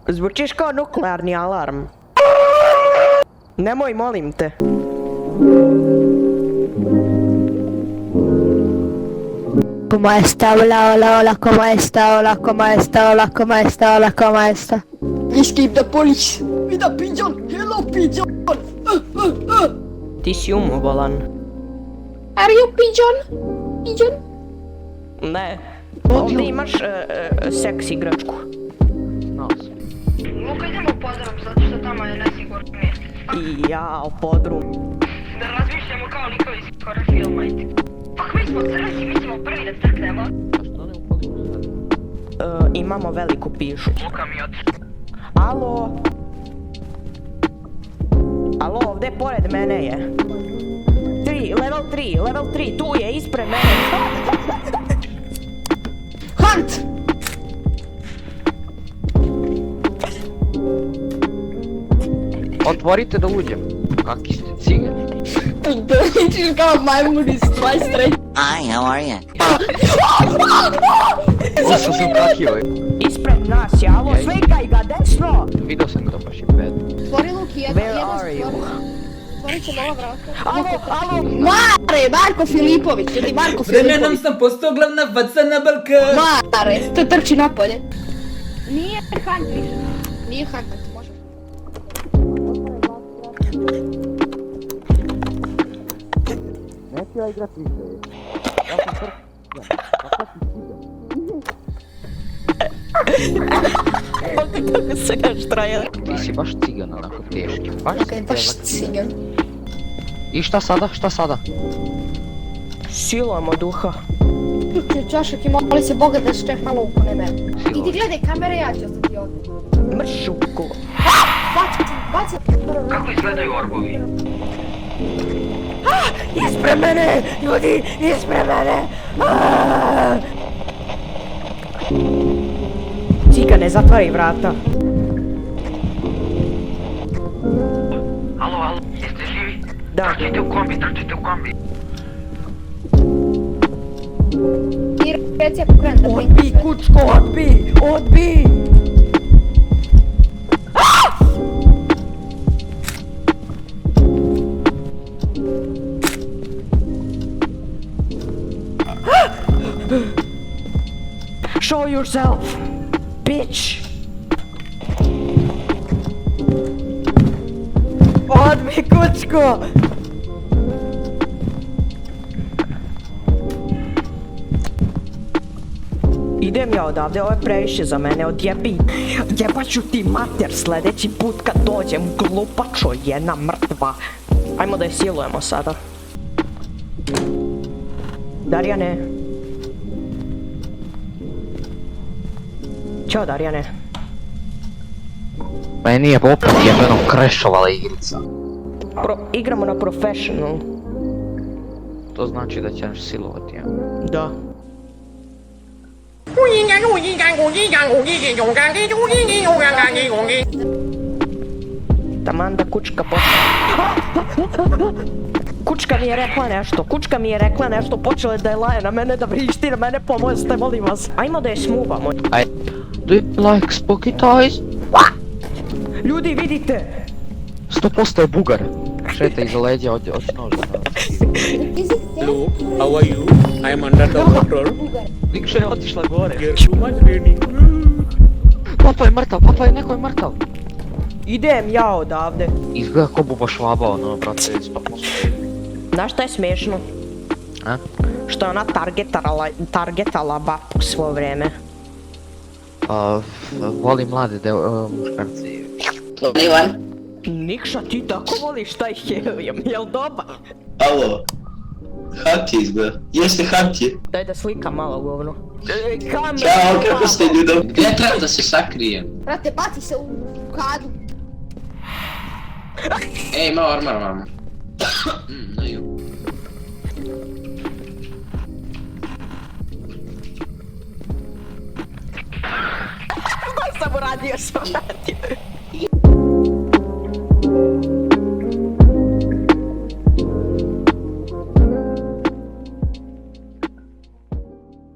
Zvučiš kao nuklearni alarm. Nemoj, molim te. ¿Cómo está? Hola, hola, hola, ¿cómo está? Hola, ¿cómo está? Hola, ¿cómo está? Hola, ¿cómo está? Escape the police! With a pigeon! Hello, pigeon! Ti si umobolan. Are you pigeon? Pigeon? Ne. Ovdje imaš seks igračku. Luka, idemo u podrum, zato što tamo je nesigurno mjesto. I ja, podrum. Da razmišljamo kao likovi iz horror filma i pak mi smo crnci, mi ćemo prvi da crknemo. Imamo veliku pišu. Luka mi je otišao. Alo? Alo, ovdje pored mene je. Level 3, tu je, ispred mene. Hunt! Otvorite da uđem. Kakvi ste cigani? Dođeš kao majmun iz 23. Hi, how are you? Ušao sam kakio. Ispred nas je, alo, slikaj ga, desno! Vidio sam ga to baš je bed. Stvori Luki, jedan Where are you? Stvorit će nova vrata. Alo! Mare, Marko Filipović, ili Marko Vremenom Filipović. sam postao glavna faca na Balkanu. Mare, to trči napolje. Nije Hunt više. Nije Hunt, može. Neću ja igrat više. Ja sam prvi. Kako se ga štraja? Ti si baš cigan onako teški. Baš Kaj, baš cigan. I šta sada? Šta sada? Silamo duha. Čašak i moli se Boga da ščeh malo ukone mene. Idi gledaj kamere, ja ću ostati ovdje. Mršuku. Baci. Kako izgledaju orbovi? Ispred mene! Ljudi, ispred mene! Cigane, zatvari vrata. Alo, jeste živi? Da. Trčite u kombi. I reci ako krenem da Odbij, kučko, odbij! Show yourself, bitch! Odbij, kučko! Idem ja odavde, ovo je previše za mene, odjebi. Jebaću ti mater sljedeći put kad dođem, glupačo jedna mrtva. Ajmo da je silujemo sada. Darjane. Ćao Darjane. Meni je opet jebeno crashovala igrica. Igramo na professional. To znači da će nas silovati, ja. Da. Taman da kučka počne. Kučka mi je rekla nešto, počela da je laje na mene, da vrišti na mene, pomozite, molim vas. Ajmo da je smuvamo. Do you like spooky toys? Ljudi, vidite! 100% je bugar. Šeta iza leđa od noža. Hello, how are you? I am under the water. Vikša je otišla gore. There's too much raining. Papa je mrtav, neko je mrtav. Idem ja odavde. Izgleda ko buba švaba, ono, brate, 100%. Znaš šta je smiješno? A? Što je ona targetala babu svo vrijeme. Voli mlade muškarci. Ivan? Nikša, ti tako voliš taj helium, jel dobar? Alo? Hunt je izgleda. Jeste Hunt je. Daj da slika malo govno. Kamera! Ćao, kako ste ljudom? Gdje treba da se sakrijem? Brate, baci se u kadu. Ej, malo ormar, mamo. No ju. Sam uradio.